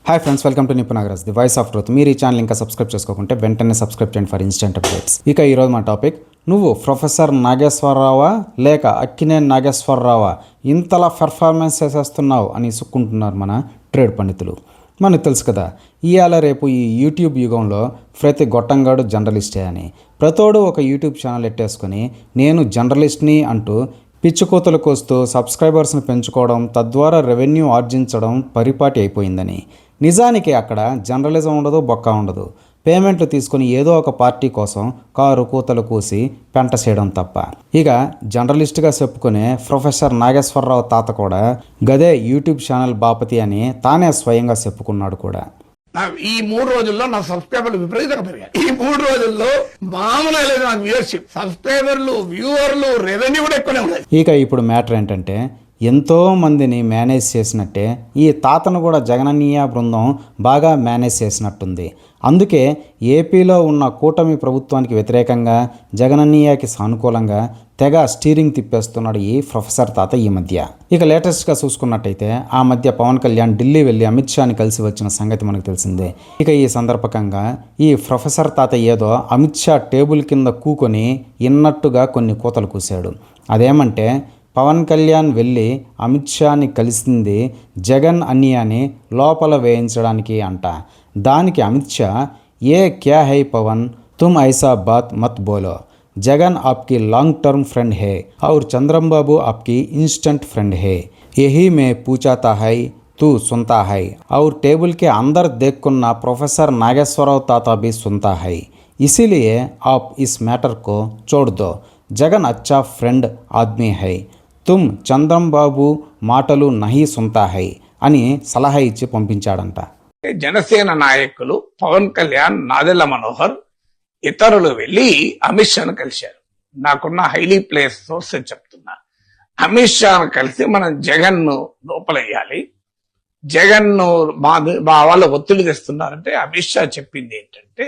Hi friends, welcome to Nipun Nagaraj, the voice of truth. మీరు ఈ channel ఇంకా సబ్స్క్రైబ్ చేసుకోకుంటే వెంటనే సబ్స్క్రైబ్ చేయండి ఫర్ ఇన్స్టెంట్ అప్డేట్స్. ఇక ఈరోజు మన టాపిక్, నువ్వు ప్రొఫెసర్ నాగేశ్వరరావా లేక అక్కినేని నాగేశ్వరరావా, ఇంతలా పెర్ఫార్మెన్స్ చేసేస్తున్నావు అని సుక్కుంటున్నారు మన ట్రేడ్ పండితులు. మనకు తెలుసు కదా, ఇవాళ రేపు ఈ యూట్యూబ్ యుగంలో ప్రతి గొట్టంగాడు జర్నలిస్టే అని, ప్రతోడు ఒక యూట్యూబ్ ఛానల్ ఎట్టేసుకొని నేను జర్నలిస్ట్ని అంటూ పిచ్చుకోతలు కోస్తూ సబ్స్క్రైబర్స్ని పెంచుకోవడం, తద్వారా రెవెన్యూ ఆర్జించడం పరిపాటి అయిపోయిందని. నిజానికి అక్కడ జర్నలిజం ఉండదు, బొక్క ఉండదు. పేమెంట్లు తీసుకుని ఏదో ఒక పార్టీ కోసం కారు కూతలు కూసి పెంట చేయడం తప్ప. ఇక జర్నలిస్ట్గా చెప్పుకునే ప్రొఫెసర్ నాగేశ్వరరావు తాత కూడా గదే యూట్యూబ్ ఛానల్ బాపతి అని తానే స్వయంగా చెప్పుకున్నాడు కూడా. ఈ 3 రోజుల్లో నా సబ్స్క్రైబర్లు విపరీతంగా పెరిగాయి. ఈ 3 రోజుల్లో మామూలుగా లేదు నాకు వ్యూవర్షిప్, సబ్స్క్రైబర్లు, వ్యూవర్లు, రెవెన్యూ కూడా ఎక్కువనే ఉన్నాయి. ఇక ఇప్పుడు మ్యాటర్ ఏంటంటే, ఎంతో మందిని మేనేజ్ చేసినట్టే ఈ తాతను కూడా జగనన్నయ్య బృందం బాగా మేనేజ్ చేసినట్టుంది. అందుకే ఏపీలో ఉన్న కూటమి ప్రభుత్వానికి వ్యతిరేకంగా, జగనన్నయ్యకి సానుకూలంగా తెగ స్టీరింగ్ తిప్పేస్తున్నాడు ఈ ప్రొఫెసర్ తాత ఈ మధ్య. ఇక లేటెస్ట్గా చూసుకున్నట్టయితే ఆ మధ్య పవన్ కళ్యాణ్ ఢిల్లీ వెళ్ళి అమిత్ షాని కలిసి వచ్చిన సంగతి మనకు తెలిసిందే. ఇక ఈ సందర్భంగా ఈ ప్రొఫెసర్ తాత ఏదో అమిత్ షా టేబుల్ కింద కూకొని ఇన్నట్టుగా కొన్ని కూతలు కూశాడు. అదేమంటే, పవన్ కళ్యాణ్ వెళ్ళి అమిత్ షాని కలిసింది జగన్ అన్నయ్యని లోపల వేయించడానికి అంట. దానికి అమిత్ షా, ఏ క్యా హై పవన్, తుమ్ ఐసా బాత్ మత్ బోలో, జగన్ आपकी लॉन्ग टर्म फ्रेंड है और चंद्रबाबू आपकी इंस्टेंट फ्रेंड है, यही मैं पूछाता है तू सुनता है, और टेबल के अंदर देखना प्रोफेसर नागेश्वरराव ताता भी सुनता है, इसीलिए आप इस मैटर को छोड़ दो, जगन अच्छा फ्रेंड आदमी है, तुम చంద్రబాబు మాటలు నహి సుంతా హై అని సలహా ఇచ్చి పంపించాడంట. జనసేన నాయకులు పవన్ కళ్యాణ్, నాదెళ్ల మనోహర్ ఇతరులు వెళ్ళి అమిత్ షాను కలిశారు. నాకున్న హైలీ ప్లేస్ సోర్స్ చెప్తున్నా. అమిత్ షాను కలిసి మనం జగన్ ను లోపలయ్యాలి, జగన్ ను మా వాళ్ళు ఒత్తిడి తెస్తున్నారంటే అమిత్ షా చెప్పింది ఏంటంటే,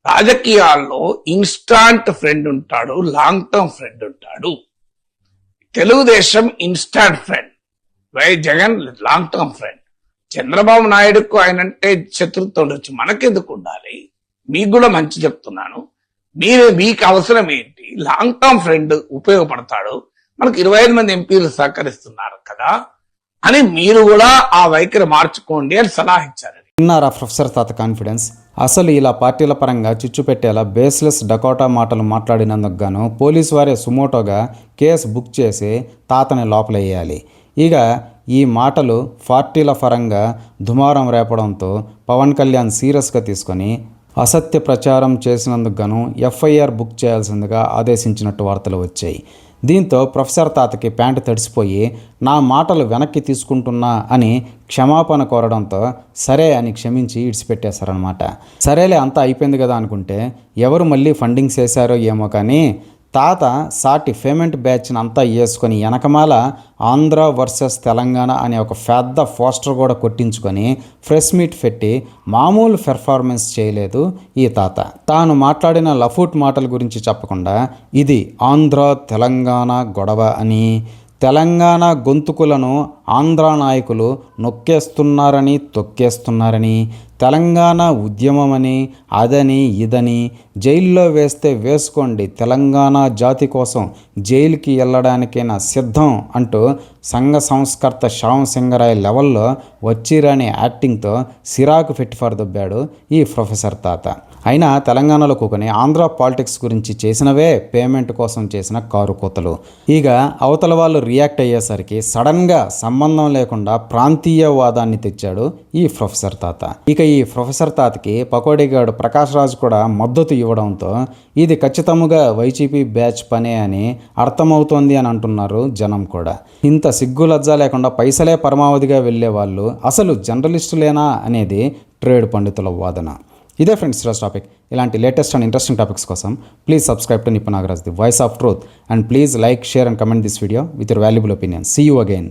రాజకీయాల్లో ఇన్స్టాంట్ ఫ్రెండ్ ఉంటాడు, లాంగ్ టర్మ్ ఫ్రెండ్ ఉంటాడు. Telugu Desam instant friend, Y Jagan long term friend. Chandrababu నాయుడుకు ఆయనంటే శత్రుత్వం ఉండొచ్చు, మనకెందుకు ఉండాలి? మీకు కూడా మంచి చెప్తున్నాను. మీకు అవసరం ఏంటి? లాంగ్ టర్మ్ ఫ్రెండ్ ఉపయోగపడతాడు, మనకు 25 మంది ఎంపీలు సహకరిస్తున్నారు కదా అని మీరు కూడా ఆ వైఖరి మార్చుకోండి అని సలహా ఇచ్చారు. విన్నారా ప్రొఫెసర్ తాత కాన్ఫిడెన్స్? అసలు ఇలా పార్టీల పరంగా చిచ్చు పెట్టేలా బేస్లెస్ డకోటా మాటలు మాట్లాడినందుకు గాను పోలీసు వారే సుమోటోగా కేసు బుక్ చేసి తాతని లోపలేయాలి. ఇక ఈ మాటలు పార్టీల పరంగా దుమారం రేపడంతో పవన్ కళ్యాణ్ సీరియస్గా తీసుకొని అసత్య ప్రచారం చేసినందుకు గాను ఎఫ్ఐఆర్ బుక్ చేయాల్సిందిగా ఆదేశించినట్టు వార్తలు వచ్చాయి. దీంతో ప్రొఫెసర్ తాతకి ప్యాంటు తడిసిపోయి నా మాటలు వెనక్కి తీసుకుంటున్నా అని క్షమాపణ కోరడంతో సరే అని క్షమించి ఇడిచిపెట్టేశారనమాట. సరేలే అంతా అయిపోయింది కదా అనుకుంటే, ఎవరు మళ్ళీ ఫండింగ్ చేశారో ఏమో కానీ తాత సాటి పేమెంట్ బ్యాచ్ని అంతా వేసుకొని వెనకమాల ఆంధ్ర వర్సెస్ తెలంగాణ అనే ఒక పెద్ద పోస్టర్ కూడా కొట్టించుకొని ప్రెస్ మీట్ పెట్టి మామూలు పెర్ఫార్మెన్స్ చేయలేదు ఈ తాత. తాను మాట్లాడిన లఫూట్ మాటల గురించి చెప్పకుండా ఇది ఆంధ్ర తెలంగాణ గొడవ అని, తెలంగాణ గొంతుకులను ఆంధ్ర నాయకులు నొక్కేస్తున్నారని, తొక్కేస్తున్నారని, తెలంగాణ ఉద్యమమని, అదని ఇదని, జైల్లో వేస్తే వేసుకోండి, తెలంగాణ జాతి కోసం జైలుకి వెళ్ళడానికైనా సిద్ధం అంటూ సంఘ సంస్కర్త శ్యామ్ సింగరాయ్ లెవెల్లో వచ్చిరాని యాక్టింగ్తో సిరాకు పెట్టి ఫరదొబ్బాడు ఈ ప్రొఫెసర్ తాత. అయినా తెలంగాణలో కూకొని ఆంధ్ర పాలిటిక్స్ గురించి చేసినవే పేమెంట్ కోసం చేసిన కారు కోతలు. ఇక అవతల వాళ్ళు రియాక్ట్ అయ్యేసరికి సడన్గా సంబంధం లేకుండా ప్రాంతీయవాదాన్ని తెచ్చాడు ఈ ప్రొఫెసర్ తాత. ఇక ఈ ప్రొఫెసర్ తాతకి పకోడీగాడు ప్రకాష్ రాజ్ కూడా మద్దతు ఇవ్వడంతో ఇది ఖచ్చితంగా వైసీపీ బ్యాచ్ పనే అని అర్థమవుతోంది అని అంటున్నారు జనం కూడా. ఇంత సిగ్గు లజ్జా లేకుండా పైసలే పరమావధిగా వెళ్ళే వాళ్ళు అసలు జర్నలిస్టులేనా అనేది ట్రేడ్ పండితుల వాదన. ఇదే ఫ్రెండ్స్ ఈరోజు టాపిక్. ఇలాంటి లేటెస్ట్ అండ్ ఇంట్రెస్టింగ్ టాపిక్స్ కోసం please subscribe to Nipun Nagaraj, the voice of truth, and please like, share and comment this video with your valuable opinion. See you again.